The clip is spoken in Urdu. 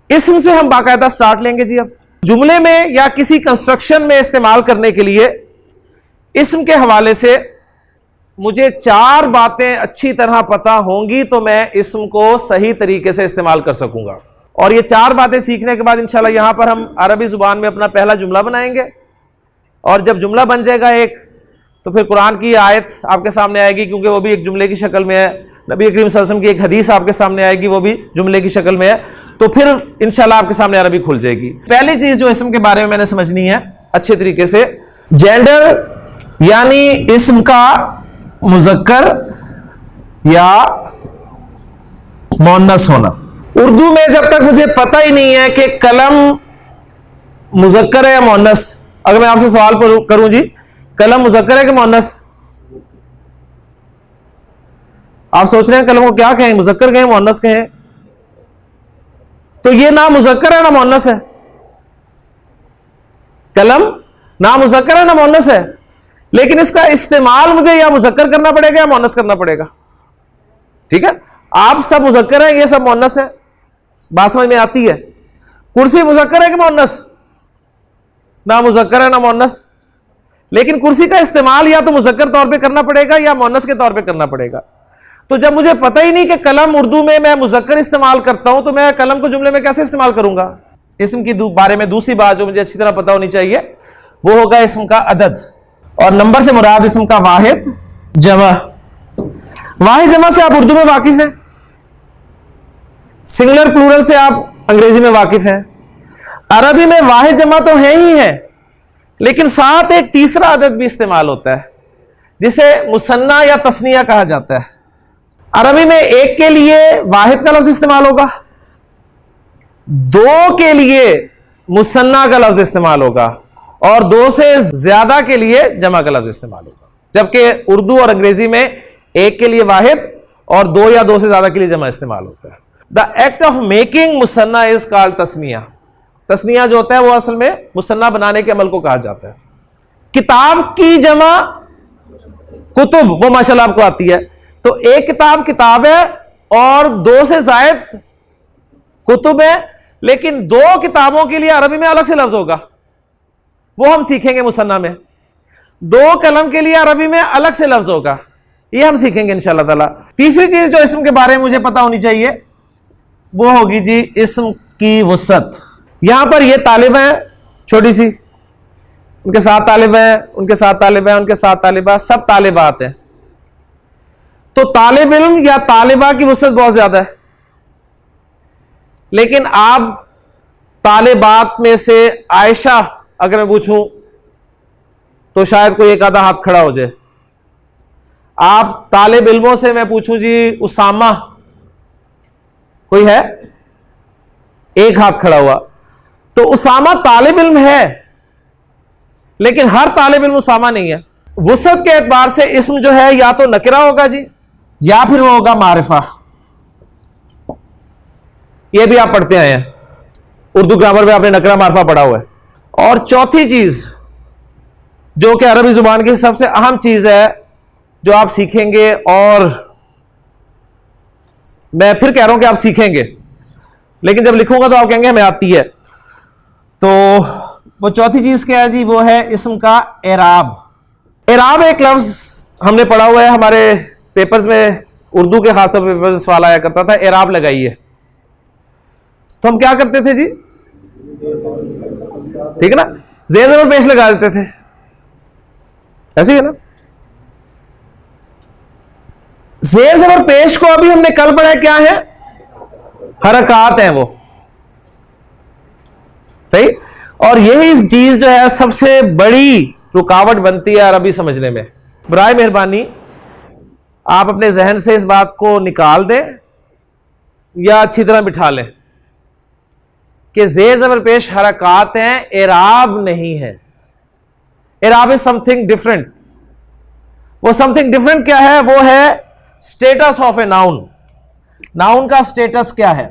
اسم سے ہم باقاعدہ سٹارٹ لیں گے جی. اب جملے میں یا کسی کنسٹرکشن میں استعمال کرنے کے لیے اسم کے حوالے سے مجھے 4 باتیں اچھی طرح پتا ہوں گی تو میں اسم کو صحیح طریقے سے استعمال کر سکوں گا. اور یہ 4 باتیں سیکھنے کے بعد انشاءاللہ یہاں پر ہم عربی زبان میں اپنا پہلا جملہ بنائیں گے, اور جب جملہ بن جائے گا ایک تو پھر قرآن کی آیت آپ کے سامنے آئے گی, کیونکہ وہ بھی ایک جملے کی شکل میں ہے. نبی کریم صلی اللہ علیہ وسلم کی ایک حدیث آپ کے سامنے آئے گی, وہ بھی جملے کی شکل میں ہے. تو پھر انشاءاللہ آپ کے سامنے عربی کھل جائے گی. پہلی چیز جو اسم کے بارے میں نے سمجھنی ہے اچھے طریقے سے, جینڈر یعنی اسم کا مذکر یا مؤنث ہونا. اردو میں جب تک مجھے پتہ ہی نہیں ہے کہ قلم مذکر ہے یا مؤنث, اگر میں آپ سے سوال کروں جی قلم مذکر ہے کہ مؤنث, آپ سوچ رہے ہیں قلم کو کیا کہیں, مذکر کہیں مؤنث کہیں؟ تو یہ نہ مذکر ہے نہ مؤنث ہے. قلم نہ مذکر ہے نہ مؤنث ہے, لیکن اس کا استعمال مجھے یا مذکر کرنا پڑے گا یا مؤنث کرنا پڑے گا. ٹھیک ہے, آپ سب مذکر ہیں, یہ سب مؤنث ہے, بات سمجھ میں آتی ہے. کرسی مذکر ہے کہ مؤنث؟ نہ مذکر ہے نہ مؤنث, لیکن کرسی کا استعمال یا تو مذکر طور پہ کرنا پڑے گا یا مؤنث کے طور پہ کرنا پڑے گا. تو جب مجھے پتہ ہی نہیں کہ قلم اردو میں مذکر استعمال کرتا ہوں تو میں قلم کو جملے میں کیسے استعمال کروں گا. اسم کی بارے میں دوسری بات جو مجھے اچھی طرح پتہ ہونی چاہیے وہ ہوگا اسم کا عدد, اور نمبر سے مراد اسم کا واحد جمع. واحد جمع سے آپ اردو میں واقف ہیں, سنگولر پلورل سے آپ انگریزی میں واقف ہیں. عربی میں واحد جمع تو ہے ہی ہے, لیکن ساتھ ایک تیسرا عدد بھی استعمال ہوتا ہے جسے مثنیٰ یا تثنیہ کہا جاتا ہے. عربی میں ایک کے لیے واحد کا لفظ استعمال ہوگا, 2 کے لیے مثنیٰ کا لفظ استعمال ہوگا, اور 2 سے زیادہ کے لیے جمع کا لفظ استعمال ہوگا. جبکہ اردو اور انگریزی میں ایک کے لیے واحد اور 2 یا 2 سے زیادہ کے لیے جمع استعمال ہوتا ہے. دا ایکٹ آف میکنگ مثنیٰ از کالڈ تثنیہ. تثنیہ جو ہوتا ہے وہ اصل میں مثنیٰ بنانے کے عمل کو کہا جاتا ہے. کتاب کی جمع کتب, وہ ماشاءاللہ آپ کو آتی ہے. تو ایک کتاب کتاب ہے اور 2 سے زائد کتب ہے, لیکن 2 کتابوں کے لیے عربی میں الگ سے لفظ ہوگا, وہ ہم سیکھیں گے مثنیٰ میں. 2 قلم کے لیے عربی میں الگ سے لفظ ہوگا, یہ ہم سیکھیں گے انشاءاللہ تعالی. تیسری چیز جو اسم کے بارے میں مجھے پتا ہونی چاہیے وہ ہوگی جی اسم کی وسعت. یہاں پر یہ طالب ہیں چھوٹی سی, ان کے ساتھ طالب ہیں, ان کے ساتھ طالب ہیں, ان کے ساتھ طالبہ, سب طالبات ہیں. تو طالب علم یا طالبہ کی وسعت بہت زیادہ ہے, لیکن آپ طالبات میں سے عائشہ اگر میں پوچھوں تو شاید کوئی ایک آدھا ہاتھ کھڑا ہو جائے. آپ طالب علموں سے میں پوچھوں جی اسامہ, کوئی ہے؟ ایک ہاتھ کھڑا ہوا. تو اسامہ طالب علم ہے, لیکن ہر طالب علم اسامہ نہیں ہے. وسعت کے اعتبار سے اسم جو ہے یا تو نکرہ ہوگا جی, یا پھر وہ ہوگا معرفہ. یہ بھی آپ پڑھتے آئے ہیں, اردو گرامر میں آپ نے نکرہ معرفہ پڑھا ہوا ہے. اور چوتھی چیز جو کہ عربی زبان کی سب سے اہم چیز ہے جو آپ سیکھیں گے, اور میں پھر کہہ رہا ہوں کہ آپ سیکھیں گے, لیکن جب لکھوں گا تو آپ کہیں گے ہمیں آتی ہے. تو وہ چوتھی چیز کیا ہے جی, وہ ہے اسم کا اعراب. اعراب ایک لفظ ہم نے پڑھا ہوا ہے ہمارے پیپرز میں, اردو کے خاص طور پہ پیپر سوال آیا کرتا تھا اعراب لگائیے. تو ہم کیا کرتے تھے جی, ٹھیک ہے نا, زیر زبر پیش لگا دیتے تھے, ایسے ہی ہے نا. زیر زبر پیش کو ابھی ہم نے کل پڑھا کیا ہے, حرکات ہیں وہ, صحیح. اور یہی چیز جو ہے سب سے بڑی رکاوٹ بنتی ہے عربی سمجھنے میں. برائے مہربانی آپ اپنے ذہن سے اس بات کو نکال دیں یا اچھی طرح بٹھا لیں کہ زیر زبر پیش حرکات ہیں, اعراب نہیں ہے. اعراب از سم تھنگ ڈفرنٹ. وہ سم تھنگ ڈفرنٹ کیا ہے, وہ ہے status of a noun. Noun کا اسٹیٹس کیا ہے,